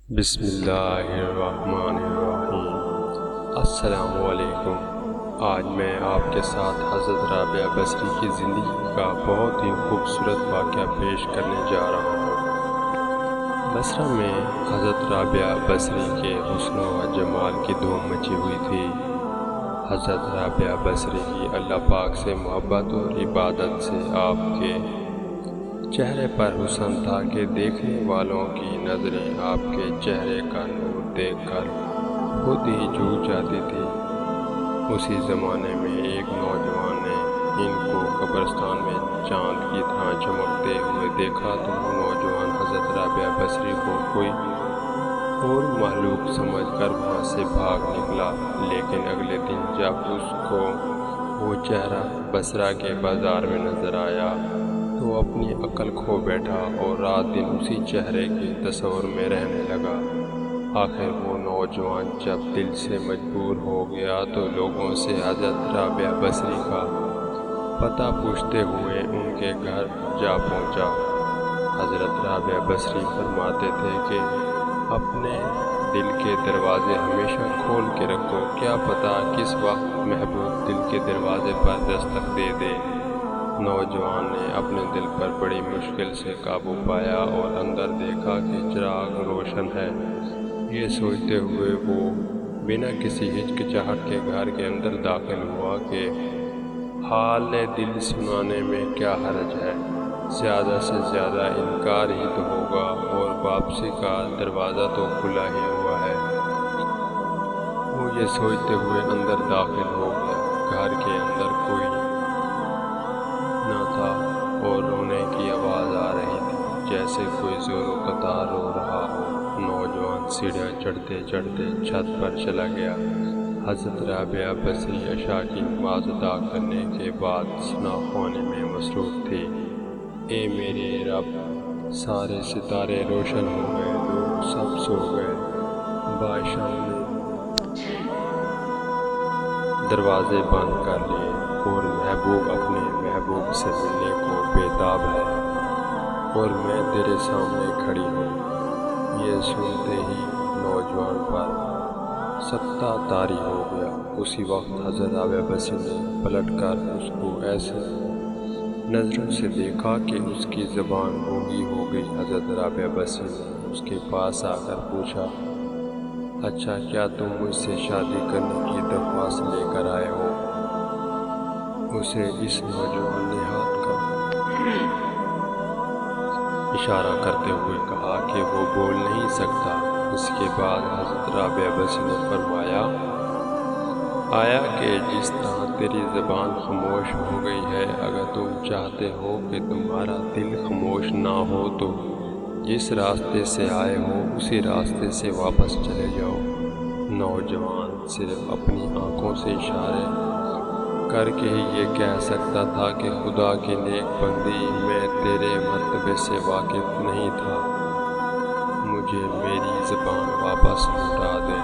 بسم اللہ الرحمن الرحیم۔ السلام علیکم۔ آج میں آپ کے ساتھ حضرت رابعہ بصری کی زندگی کا بہت ہی خوبصورت واقعہ پیش کرنے جا رہا ہوں۔ بصرہ میں حضرت رابعہ بصری کے حسن و جمال کی دھوم مچی ہوئی تھی۔ حضرت رابعہ بصری کی اللہ پاک سے محبت اور عبادت سے آپ کے چہرے پر حسن تھا کہ دیکھنے والوں کی نظریں آپ کے چہرے کا نور دیکھ کر خود ہی جھک جاتی تھی۔ اسی زمانے میں ایک نوجوان نے ان کو قبرستان میں چاند کی طرح چمکتے ہوئے دیکھا تو وہ نوجوان حضرت رابعہ بصری کو کوئی اور مخلوق سمجھ کر وہاں سے بھاگ نکلا، لیکن اگلے دن جب اس کو وہ چہرہ بصرہ کے بازار میں نظر آیا تو وہ اپنی عقل کھو بیٹھا اور رات دن اسی چہرے کے تصور میں رہنے لگا۔ آخر وہ نوجوان جب دل سے مجبور ہو گیا تو لوگوں سے حضرت رابعہ بصری کا پتہ پوچھتے ہوئے ان کے گھر جا پہنچا۔ حضرت رابعہ بصری فرماتے تھے کہ اپنے دل کے دروازے ہمیشہ کھول کے رکھو، کیا پتہ کس وقت محبوب دل کے دروازے پر دستک دے دے۔ نوجوان نے اپنے دل پر بڑی مشکل سے قابو پایا اور اندر دیکھا کہ چراغ روشن ہے۔ یہ سوچتے ہوئے وہ بنا کسی ہچکچاہٹ کے گھر کے اندر داخل ہوا کہ حال دل سنانے میں کیا حرج ہے، زیادہ سے زیادہ انکار ہی تو ہوگا اور واپسی کا دروازہ تو کھلا ہی ہوا ہے۔ وہ یہ سوچتے ہوئے اندر داخل ہو گیا۔ گھر کے اندر کوئی نہ تھا اور رونے کی آواز آ رہی تھی، جیسے کوئی زور و قطار رو رہا ہو۔ نوجوان سیڑھیاں چڑھتے چڑھتے چھت پر چلا گیا۔ حضرت رابعہ بصری عشاء کی نماز ادا کرنے کے بعد ثنا خوانی میں مصروف تھی۔ اے میرے رب، سارے ستارے روشن ہو گئے، لوگ سب سو گئے، بادشاہ نے دروازے بند کر لیے اور محبوب اپنے محبوب سے ملنے کو بےتاب ہے اور میں تیرے سامنے کھڑی ہوں۔ یہ سنتے ہی نوجوان پر سکتہ طاری ہو گیا۔ اسی وقت حضرت رابعہ بصری نے پلٹ کر اس کو ایسے نظروں سے دیکھا کہ اس کی زبان گونگی ہو گئی۔ حضرت رابعہ بصری نے اس کے پاس آ کر پوچھا، اچھا کیا تم مجھ سے شادی کرنے کی درخواست لے کر آئے ہو؟ اسے اس نوجوان نے ہاتھ کا اشارہ کرتے ہوئے کہا کہ وہ بول نہیں سکتا۔ اس کے بعد حضرت رابعہ بصری نے فرمایا، آیا کہ جس طرح تیری زبان خاموش ہو گئی ہے، اگر تم چاہتے ہو کہ تمہارا دل خاموش نہ ہو تو جس راستے سے آئے ہو اسی راستے سے واپس چلے جاؤ۔ نوجوان صرف اپنی آنکھوں سے اشارے کر کے ہی یہ کہہ سکتا تھا کہ خدا کی نیک بندی، میں تیرے مرتبے سے واقف نہیں تھا، مجھے میری زبان واپس لوٹا دے،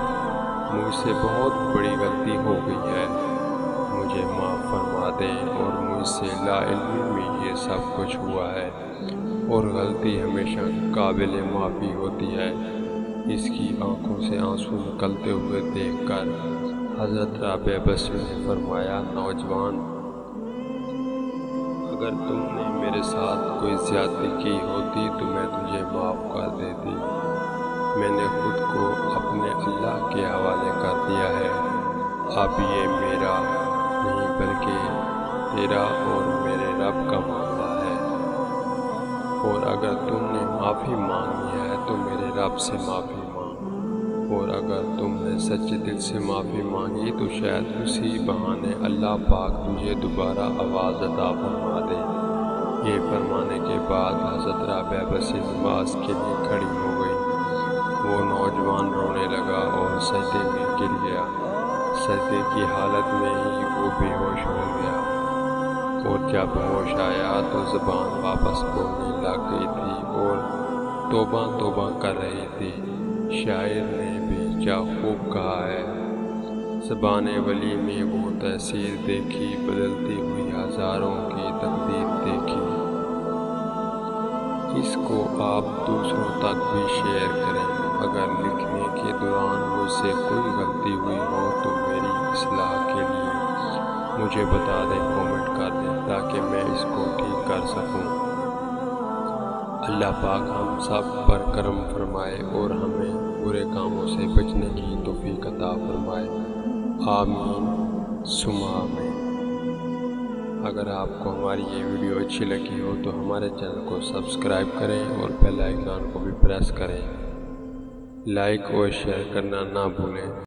مجھ سے بہت بڑی غلطی ہو گئی ہے، مجھے معاف فرما دے اور مجھ سے لا علمی میں یہ سب کچھ ہوا ہے اور غلطی ہمیشہ قابل معافی ہوتی ہے۔ اس کی آنکھوں سے آنسو نکلتے ہوئے دیکھ کر حضرت رابعہ بصری نے فرمایا، نوجوان، اگر تم نے میرے ساتھ کوئی زیادتی کی ہوتی تو میں تجھے معاف کر دیتی۔ میں نے خود کو اپنے اللہ کے حوالے کر دیا ہے، اب یہ میرا نہیں بلکہ تیرا اور میرے رب کا معاملہ ہے، اور اگر تم نے معافی مانگی ہے تو میرے رب سے معافی مانگ، اور اگر تم نے سچے دل سے معافی مانگی تو شاید اسی بہانے اللہ پاک تجھے دوبارہ آواز عطا فرما دے۔ یہ فرمانے کے بعد حضرت رابعہ بصری نماز کے لیے کھڑی ہو گئی۔ وہ نوجوان رونے لگا اور سجدے میں گر گیا۔ سجدے کی حالت میں ہی وہ بے ہوش ہو گیا اور جب ہوش آیا تو زبان واپس بولنے لگ گئی تھی اور توبہ توبہ کر رہی تھی۔ شاعر نے بھی کیا خوب کہا ہے، زبان ولی میں وہ تاثیر دیکھی، بدلتی ہوئی ہزاروں کی تقدیر دیکھی۔ اس کو آپ دوسروں تک بھی شیئر کریں۔ اگر لکھنے کے دوران مجھ سے کوئی غلطی ہوئی ہو تو میری اصلاح کے لیے مجھے بتا دیں، کومنٹ کر دیں تاکہ میں اس کو ٹھیک کر سکوں۔ اللہ پاک ہم سب پر کرم فرمائے اور ہمیں برے کاموں سے بچنے کی توفیق عطا فرمائے، آمین ثم آمین۔ اگر آپ کو ہماری یہ ویڈیو اچھی لگی ہو تو ہمارے چینل کو سبسکرائب کریں اور بیل آئیکن کو بھی پریس کریں، لائک اور شیئر کرنا نہ بھولیں۔